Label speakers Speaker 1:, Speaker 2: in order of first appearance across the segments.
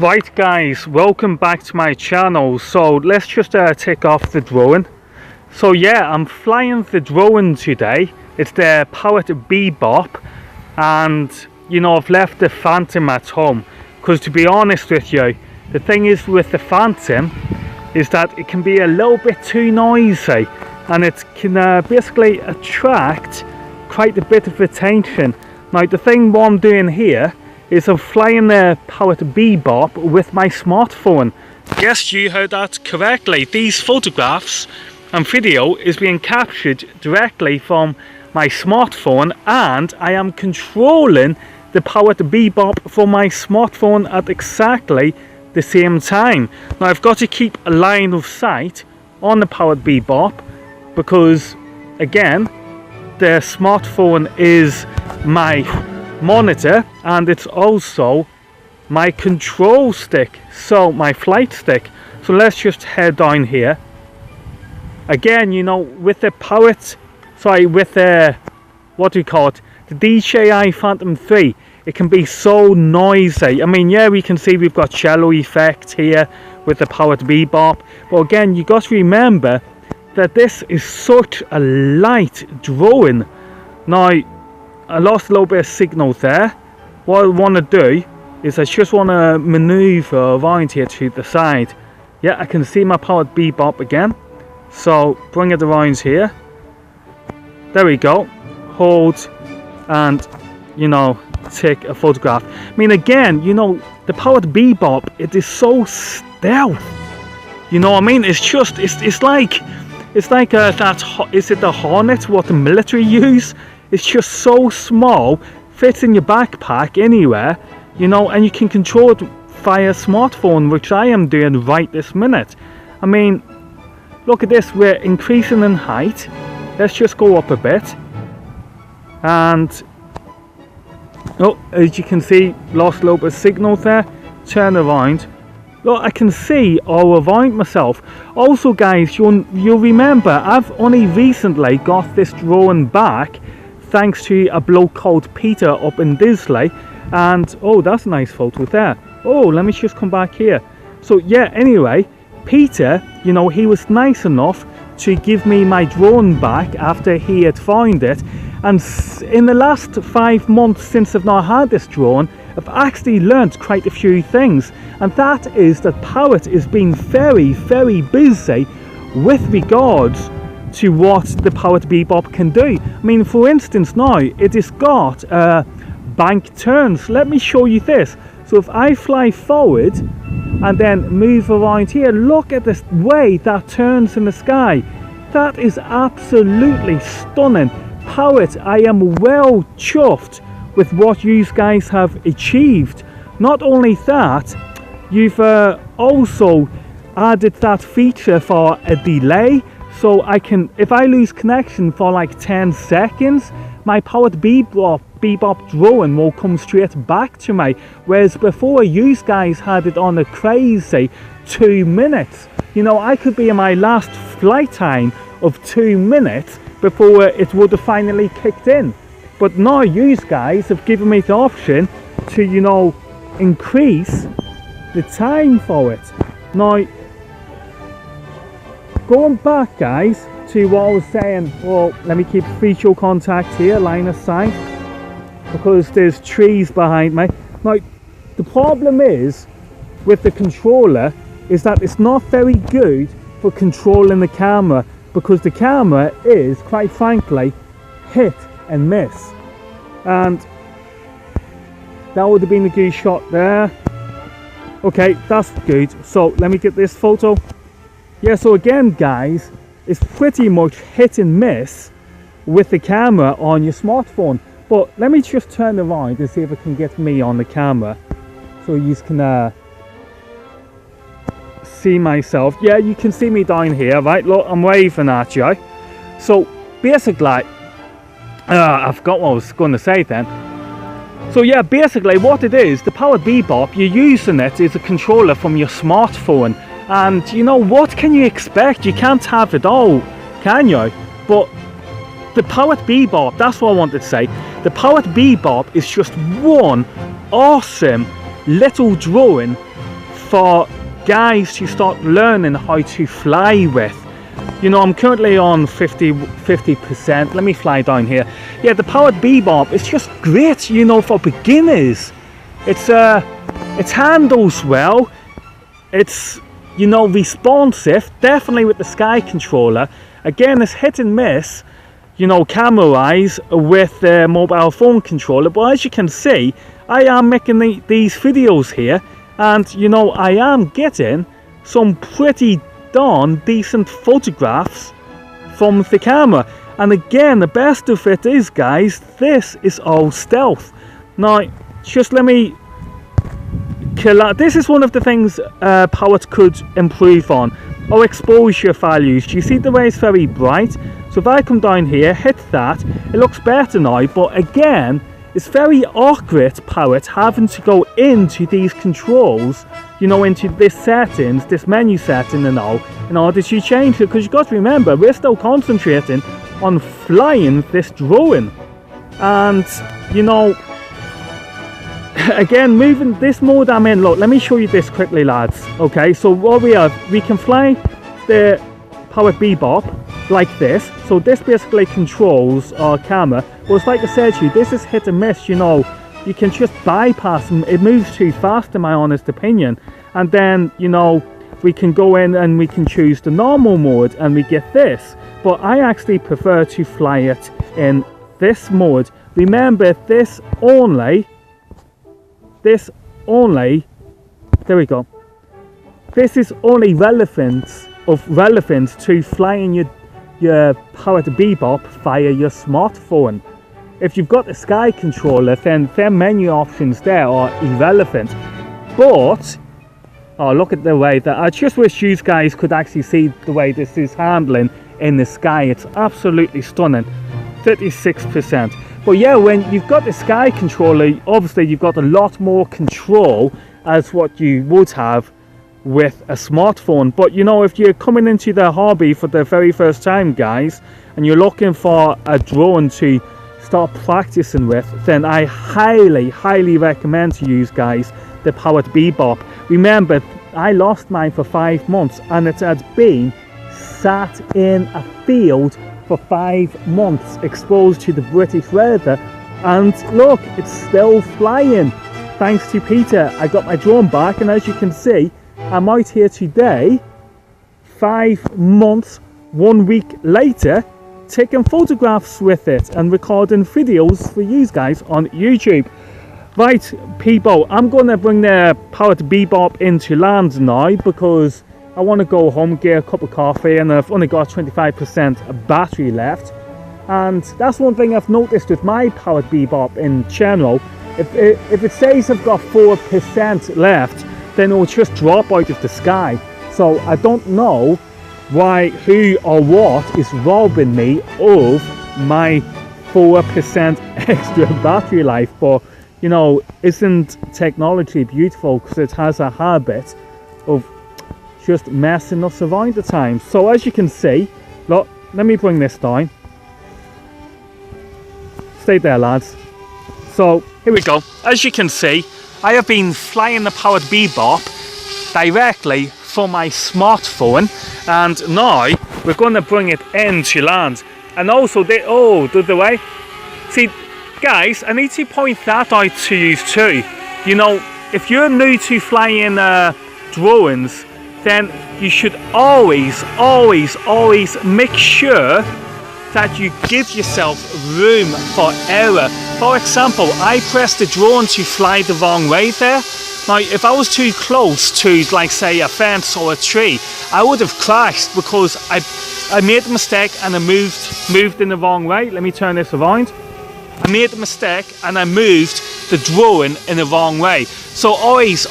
Speaker 1: Right guys, welcome back to my channel. So let's just take off the drone. So yeah, I'm flying the drone today. It's the Parrot Bebop, and you know, I've left the Phantom at home because, to be honest with you, the thing is with the Phantom is that it can be a little bit too noisy, and it can basically attract quite a bit of attention. Now the thing what I'm doing here is I'm flying the Parrot Bebop with my smartphone. Yes, you heard that correctly. These photographs and video is being captured directly from my smartphone, and I am controlling the Parrot Bebop from my smartphone at exactly the same time. Now I've got to keep a line of sight on the Parrot Bebop because, again, the smartphone is my monitor and it's also my control stick, so my flight stick. So let's just head down here. Again, you know, with the Parrot, with the, what do you call it, the DJI Phantom 3, it can be so noisy. I mean, yeah, we can see we've got cello effect here with the Parrot Bebop, but again, you got to remember that this is such a light drone. Now I lost a little bit of signal there. What I want to do is I just want to maneuver around here to the side. Yeah, I can see my Parrot Bebop again, so bring it around here. There we go. Hold and, you know, take a photograph. I mean, again, you know, the Parrot Bebop, it is so stealth. You know what I mean? It's just, it's like that, is it the Hornet what the military use? It's just so small, fits in your backpack anywhere, you know, and you can control it via smartphone, which I am doing right this minute. I mean, look at this, we're increasing in height. Let's just go up a bit. And, oh, as you can see, lost a little bit of signal there. Turn around. Look, I can see all around myself. Also guys, you'll remember, I've only recently got this drone back thanks to a bloke called Peter up in Disley. And oh, that's a nice photo there. Oh, let me just come back here. So yeah, anyway, Peter, you know, he was nice enough to give me my drone back after he had found it. And in the last 5 months since I've now had this drone, I've actually learnt quite a few things, and that is that Parrot is being very, very busy with regards to what the Parrot Bebop can do. I mean, for instance, now it has got bank turns. Let me show you this. So if I fly forward and then move around here, look at this way that turns in the sky. That is absolutely stunning. Parrot, I am well chuffed with what you guys have achieved. Not only that, you've also added that feature for a delay, so I can, if I lose connection for like 10 seconds, my Parrot Bebop drone will come straight back to me, whereas before you guys had it on a crazy 2 minutes. You know, I could be in my last flight time of 2 minutes before it would have finally kicked in. But now you guys have given me the option to, you know, increase the time for it. Now, going back guys to what I was saying, well, let me keep visual contact here, line of sight, because there's trees behind me. Now, the problem is with the controller is that it's not very good for controlling the camera, because the camera is, quite frankly, hit and miss. And that would have been a good shot there. Okay, that's good. So let me get this photo. Yeah, so again guys, it's pretty much hit and miss with the camera on your smartphone. But let me just turn around and see if I can get me on the camera so you can see myself. Yeah, you can see me down here, right? Look, I'm waving at you. So basically, I forgot what I was going to say then. So yeah, basically what it is, the Parrot Bebop, you're using it as a controller from your smartphone. And you know, what can you expect? You can't have it all, can you? But the Parrot Bebop, that's what I wanted to say. The Parrot Bebop is just one awesome little drone for guys to start learning how to fly with. You know, I'm currently on 50%. Let me fly down here. Yeah, the Parrot Bebop is just great, you know, for beginners. It handles well. It's, you know, responsive, definitely with the Sky controller. Again, it's hit and miss, you know, camera-wise with the mobile phone controller. But as you can see, I am making these videos here, and, you know, I am getting some pretty darn decent photographs from the camera. And again, the best of it is, guys, this is all stealth. Now, just let me kill that. This is one of the things Parrot could improve on, or exposure values. Do you see the way it's very bright? So if I come down here, hit that, it looks better now. But again, it's very awkward, Parrot, having to go into these controls, you know, into this settings, this menu setting and all, in order to change it. Because you've got to remember, we're still concentrating on flying this drone. And, you know, again, moving this mode I'm in, look, let me show you this quickly, lads. Okay, so what we have, we can fly the Parrot Bebop like this. So this basically controls our camera. But it's like I said to you, this is hit and miss, you know. You can just bypass them. It moves too fast, in my honest opinion. And then, you know, we can go in and we can choose the normal mode and we get this. But I actually prefer to fly it in this mode. Remember, this only, there we go. This is only relevance to flying your Parrot Bebop via your smartphone. If you've got the Sky controller, then their menu options there are irrelevant. But, oh, look at the way that, I just wish you guys could actually see the way this is handling in the Sky. It's absolutely stunning. 36%. But yeah, when you've got the Sky controller, obviously you've got a lot more control as what you would have with a smartphone. But you know, if you're coming into the hobby for the very first time, guys, and you're looking for a drone to start practicing with, then I highly recommend to you guys the Parrot Bebop. Remember, I lost mine for 5 months, and it had been sat in a field for 5 months, exposed to the British weather, and look, it's still flying. Thanks to Peter, I got my drone back, and as you can see, I'm out here today, 5 months, 1 week later, taking photographs with it and recording videos for you guys on YouTube. Right, people, I'm going to bring the Parrot Bebop into land now because I want to go home, get a cup of coffee, and I've only got 25% battery left. And that's one thing I've noticed with my Parrot Bebop in general. If it says I've got 4% left, then it will just drop out of the sky. So I don't know why, who or what is robbing me of my 4% extra battery life. But you know, isn't technology beautiful? Because it has a habit of just messing us around at times. So as you can see, look, let me bring this down. Stay there, lads. So here we go. As you can see, I have been flying the Parrot Bebop directly from my smartphone, and now we're going to bring it into land. And also, the way, see, guys, I need to point that out to you too. You know, if you're new to flying drones, then you should always make sure that you give yourself room for error. For example, I pressed the drone to fly the wrong way there. Now, if I was too close to, like, say, a fence or a tree, I would have crashed because I made a mistake and I moved in the wrong way. Let me turn this around. I made a mistake and I moved the drone in the wrong way. So always,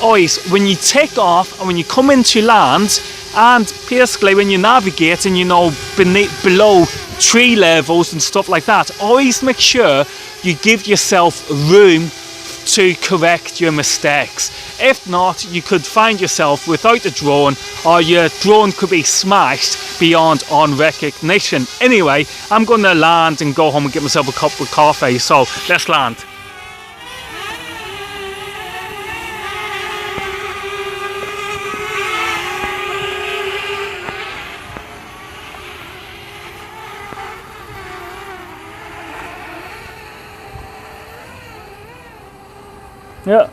Speaker 1: when you take off and when you come into land, and basically when you navigate and, you know, below tree levels and stuff like that, always make sure you give yourself room to correct your mistakes. If not, you could find yourself without a drone, or your drone could be smashed beyond on recognition. Anyway, I'm going to land and go home and get myself a cup of coffee, so let's land. Yeah.